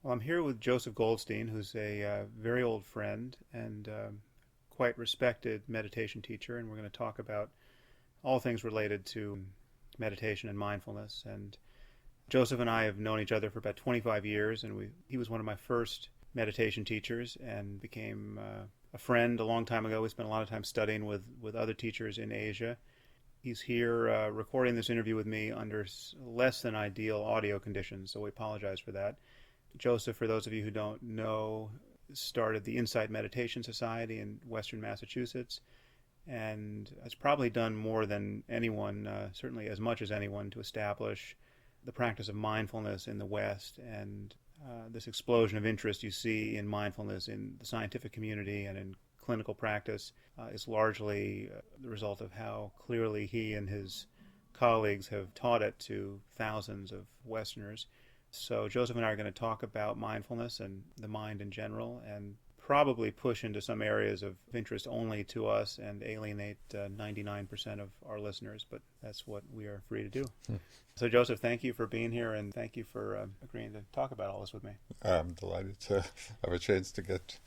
Well, I'm here with Joseph Goldstein, who's a very old friend and quite respected meditation teacher, and we're going to talk about all things related to meditation and mindfulness. And Joseph and I have known each other for about 25 years, and he was one of my first meditation teachers and became a friend a long time ago. We spent a lot of time studying with other teachers in Asia. He's here recording this interview with me under less than ideal audio conditions, so we apologize for that. Joseph, for those of you who don't know, started the Insight Meditation Society in Western Massachusetts and has probably done more than anyone, certainly as much as anyone, to establish the practice of mindfulness in the West. And this explosion of interest you see in mindfulness in the scientific community and in clinical practice is largely the result of how clearly he and his colleagues have taught it to thousands of Westerners. So Joseph and I are going to talk about mindfulness and the mind in general, and probably push into some areas of interest only to us and alienate 99% of our listeners, but that's what we are free to do. So Joseph, thank you for being here, and thank you for agreeing to talk about all this with me. I'm delighted to have a chance to get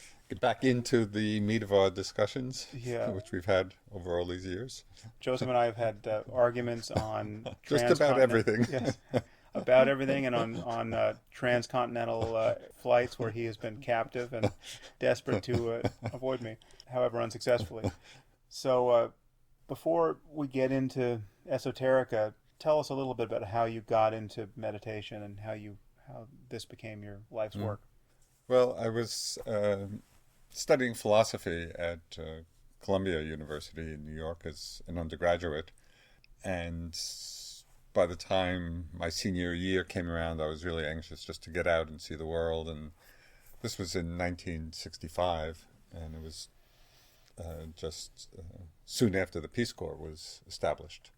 back into the meat of our discussions, which we've had over all these years. Joseph and I have had arguments on just about everything. Yes. About everything, and on transcontinental flights where he has been captive and desperate to avoid me, however unsuccessfully. So before we get into esoterica, tell us a little bit about how you got into meditation and how this became your life's work. Well, I was studying philosophy at Columbia University in New York as an undergraduate, and by the time my senior year came around, I was really anxious just to get out and see the world. And this was in 1965, and it was just soon after the Peace Corps was established.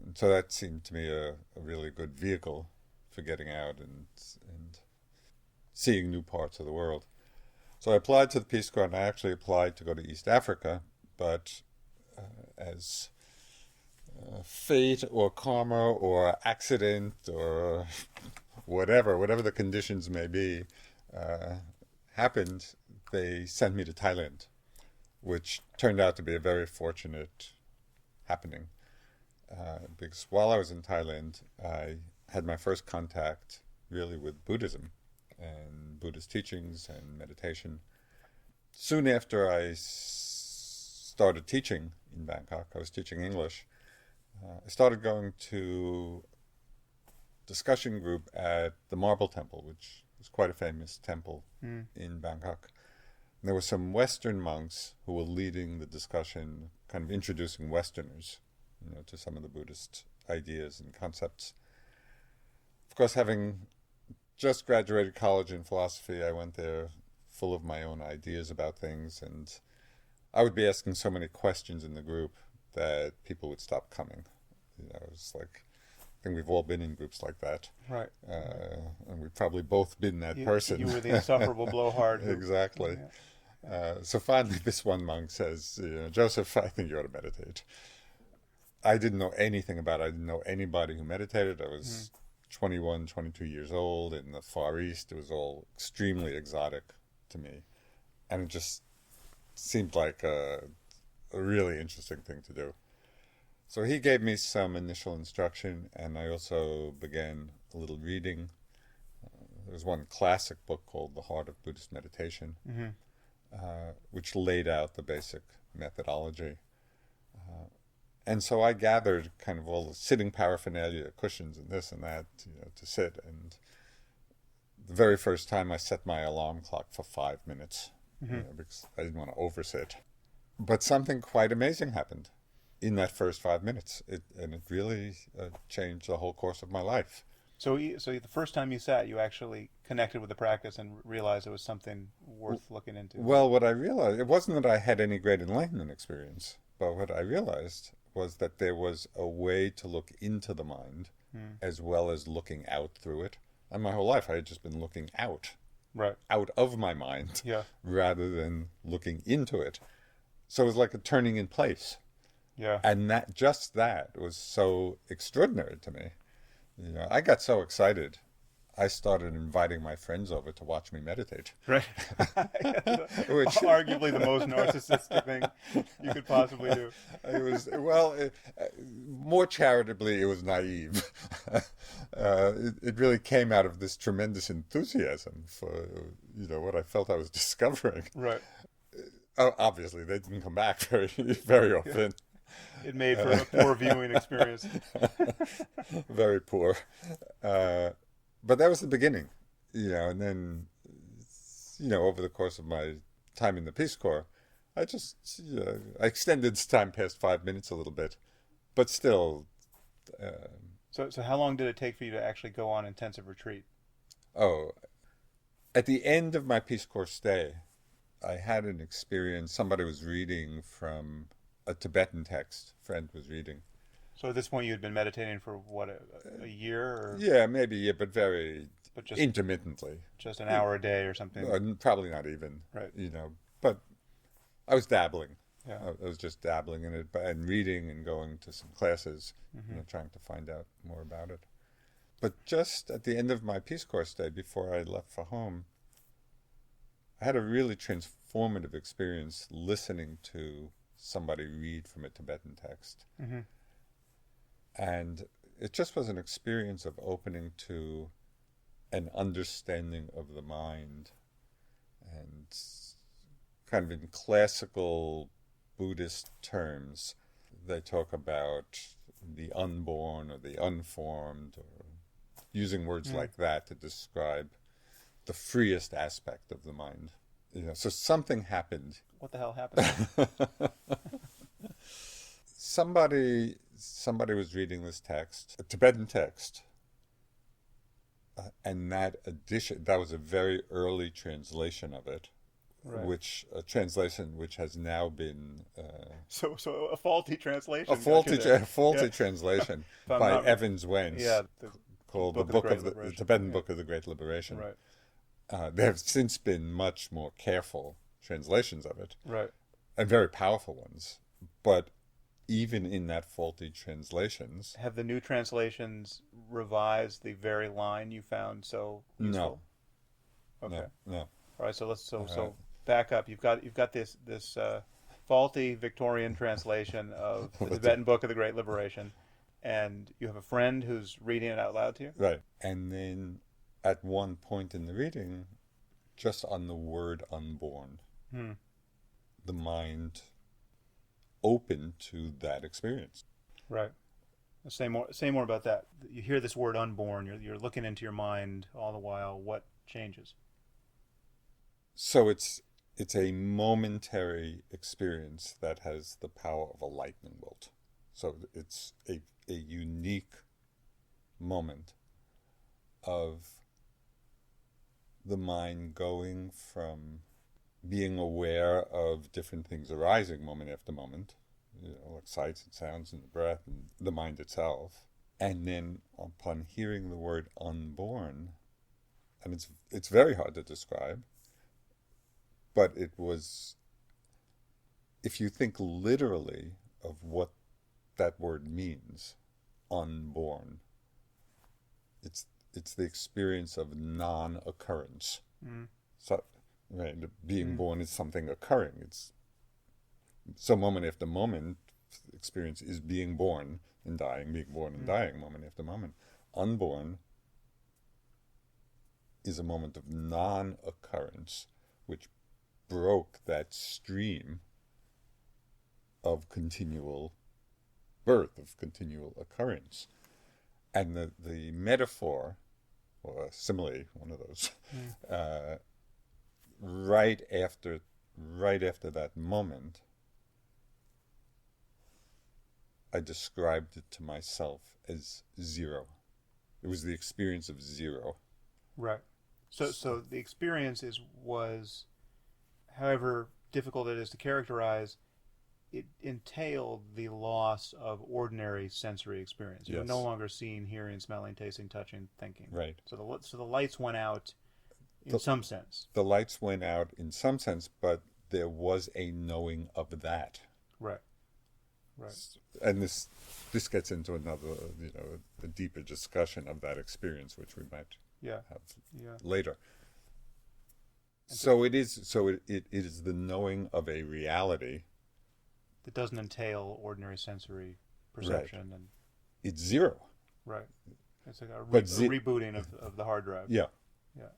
And so that seemed to me a really good vehicle for getting out and seeing new parts of the world. So I applied to the Peace Corps, and I actually applied to go to East Africa, but as fate or karma or accident or whatever the conditions may be happened, they sent me to Thailand, which turned out to be a very fortunate happening, because while I was in Thailand, I had my first contact really with Buddhism and Buddhist teachings and meditation. Soon after I started teaching in Bangkok, I was teaching English. I started going to discussion group at the Marble Temple, which is quite a famous temple in Bangkok. And there were some Western monks who were leading the discussion, kind of introducing Westerners, to some of the Buddhist ideas and concepts. Of course, having just graduated college in philosophy, I went there full of my own ideas about things, and I would be asking so many questions in the group that people would stop coming. It's like, I think we've all been in groups like that. Right. And we've probably both been that person. You were the insufferable blowhard. Exactly. So finally this one monk says, Joseph, I think you ought to meditate. I didn't know anything about it. I didn't know anybody who meditated. I was 21, 22 years old in the Far East. It was all extremely exotic to me. And it just seemed like a really interesting thing to do. So he gave me some initial instruction, and I also began a little reading. There was one classic book called The Heart of Buddhist Meditation, which laid out the basic methodology. And so I gathered kind of all the sitting paraphernalia, cushions and this and that, to sit. And the very first time I set my alarm clock for 5 minutes, because I didn't want to oversit. But something quite amazing happened in that first 5 minutes, and it really changed the whole course of my life. So the first time you sat, you actually connected with the practice and realized it was something worth looking into. Well, what I realized, it wasn't that I had any great enlightenment experience, but what I realized was that there was a way to look into the mind as well as looking out through it. And my whole life I had just been looking out of my mind, rather than looking into it. So it was like a turning in place. Yeah. And that was so extraordinary to me. I got so excited. I started inviting my friends over to watch me meditate. Right. Which Arguably the most narcissistic thing you could possibly do. it was, well, more charitably, it was naive. It really came out of this tremendous enthusiasm for, what I felt I was discovering. Right. Obviously, they didn't come back very often. It made for a poor viewing experience. Very poor. But that was the beginning, and then, over the course of my time in the Peace Corps, I just, I extended time past 5 minutes a little bit, but still. So how long did it take for you to actually go on intensive retreat? Oh, at the end of my Peace Corps stay, I had an experience. Somebody was reading from a Tibetan text. A friend was reading. So at this point, you had been meditating for what, a year? Or? Yeah, maybe a year, but just intermittently. Just an hour a day or something? Probably not even. Right. But I was dabbling. Yeah. I was just dabbling in it and reading and going to some classes, trying to find out more about it. But just at the end of my Peace Corps stay, before I left for home, I had a really transformative experience listening to somebody read from a Tibetan text. Mm-hmm. And it just was an experience of opening to an understanding of the mind. And kind of in classical Buddhist terms, they talk about the unborn or the unformed, or using words like that to describe the freest aspect of the mind. So something happened. What the hell happened? Somebody was reading this text, a Tibetan text, and that was a very early translation of it, right. A translation which has now been so a faulty translation. A faulty translation by Evans Wentz, called the Tibetan Book of the Great Liberation. Right. There have since been much more careful translations of it, right, and very powerful ones. But even in that faulty translations, have the new translations revised the very line you found so useful? No. Okay. No. All right. So so back up. You've got this faulty Victorian translation of the Tibetan Book of the Great Liberation, and you have a friend who's reading it out loud to you. Right. And then at one point in the reading, just on the word unborn, the mind open to that experience. Right. Say more about that. You hear this word unborn, you're looking into your mind all the while. What changes? So it's a momentary experience that has the power of a lightning bolt. So it's a unique moment of the mind going from being aware of different things arising moment after moment, like sights and sounds and the breath and the mind itself. And then upon hearing the word unborn, and it's very hard to describe, but it was, if you think literally of what that word means, unborn, it's the experience of non-occurrence. So, right, being born is something occurring. It's so moment after moment, experience is being born and dying, being born and dying, moment after moment. Unborn is a moment of non-occurrence, which broke that stream of continual birth, of continual occurrence. And the metaphor, or a simile, one of those, right after that moment, I described it to myself as zero. It was the experience of zero. Right. So the experience was, however difficult it is to characterize, it entailed the loss of ordinary sensory experience. You're no longer seeing, hearing, smelling, tasting, touching, thinking. Right. So the lights went out in some sense. The lights went out in some sense, but there was a knowing of that. Right. Right. And this gets into another, a deeper discussion of that experience, which we might Yeah. have Yeah. later. And So it is. So it is the knowing of a reality. it doesn't entail ordinary sensory Right. perception and It's zero. right. It's like a But rebooting of the hard drive. yeah. Yeah.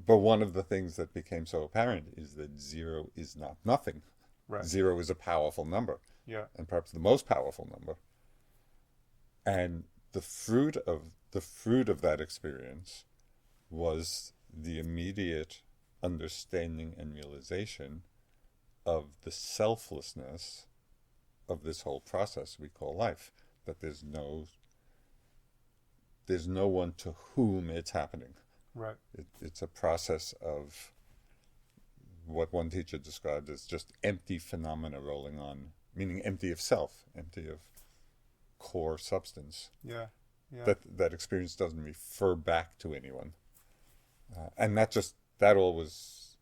But one of the things that became so apparent is that zero is not nothing. Right. Zero is a powerful number, Yeah. and perhaps the most powerful number. And the fruit of that experience was the immediate understanding and realization of the selflessness of this whole process we call life. That there's no one to whom it's happening. Right. It's a process of what one teacher described as just empty phenomena rolling on, meaning empty of self, empty of core substance. Yeah. Yeah. That experience doesn't refer back to anyone, and that all was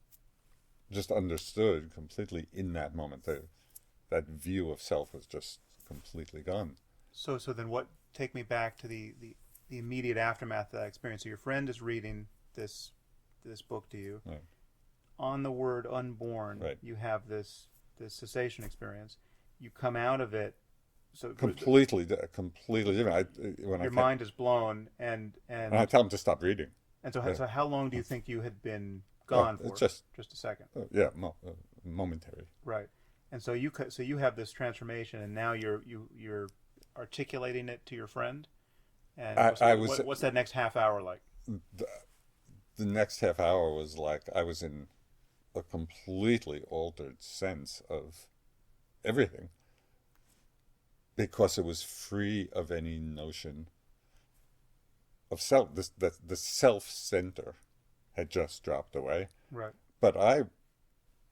just understood completely in that moment. That view of self was just completely gone. So then what? Take me back to the immediate aftermath of that experience. So your friend is reading this book to you. Right. On the word unborn, Right. you have this cessation experience. You come out of it. So Completely different. your mind is blown, and I tell him to stop reading. and so Yeah. so how long do you think you had been gone for? It's just a second, momentary. right? And so you have this transformation, and now you're articulating it to your friend. And what's that next half hour like? The next half hour was like I was in a completely altered sense of everything, because it was free of any notion of self. The self center had just dropped away. Right. But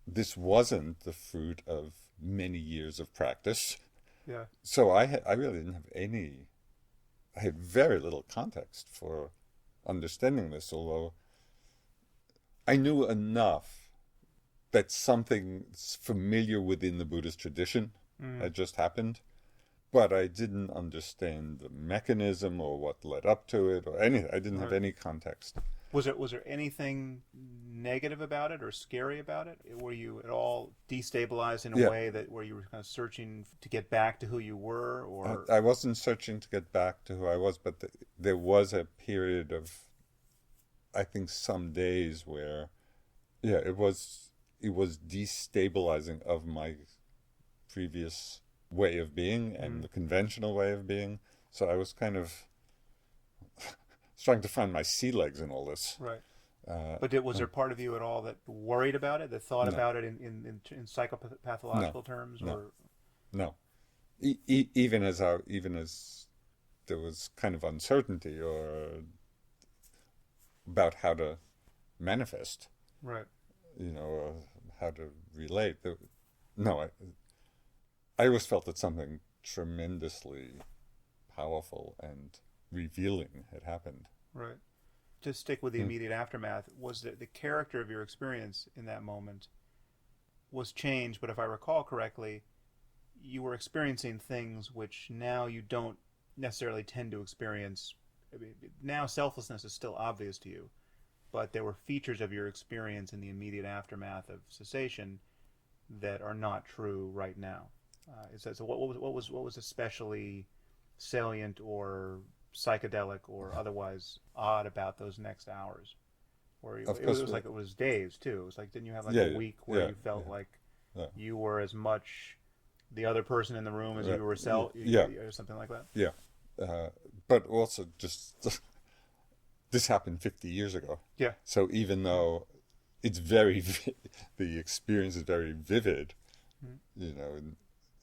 this wasn't the fruit of many years of practice. Yeah. So I really didn't have I had very little context for understanding this, although I knew enough that something familiar within the Buddhist tradition had just happened, but I didn't understand the mechanism or what led up to it or anything. I didn't have any context. Was there anything negative about it or scary about it? Were you at all destabilized in a way where you were kind of searching to get back to who you were, or I wasn't searching to get back to who I was, but there was a period of, I think, some days where, it was destabilizing of my previous way of being and the conventional way of being. So I was kind of trying to find my sea legs in all this. Right. But was there part of you at all that worried about it, that thought about it in psychopathological terms, or no? Even as there was kind of uncertainty or about how to manifest, right? Or how to relate. No, I always felt that something tremendously powerful and revealing had happened. Right. To stick with the immediate aftermath, was that the character of your experience in that moment was changed, but if I recall correctly, you were experiencing things which now you don't necessarily tend to experience. I mean, now selflessness is still obvious to you, but there were features of your experience in the immediate aftermath of cessation that are not true right now. So what was especially salient or psychedelic or otherwise odd about those next hours? Or it was like it was days too. It was like, didn't you have like a week where you felt like you were as much the other person in the room as you were self, or something like that? Yeah, but also just this happened 50 years ago. Yeah. So even though it's the experience is very vivid,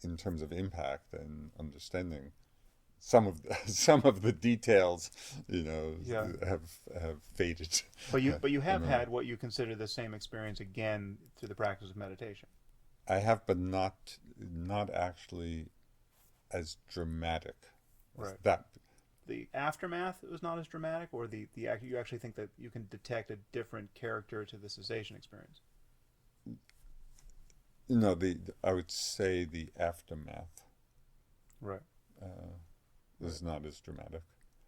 in terms of impact and understanding, some of the details, have faded. But you have had what you consider the same experience again through the practice of meditation. I have, but not actually as dramatic. Right. As that. The aftermath was not as dramatic, or you actually think that you can detect a different character to the cessation experience? No, I would say the aftermath. Right. Was not as dramatic.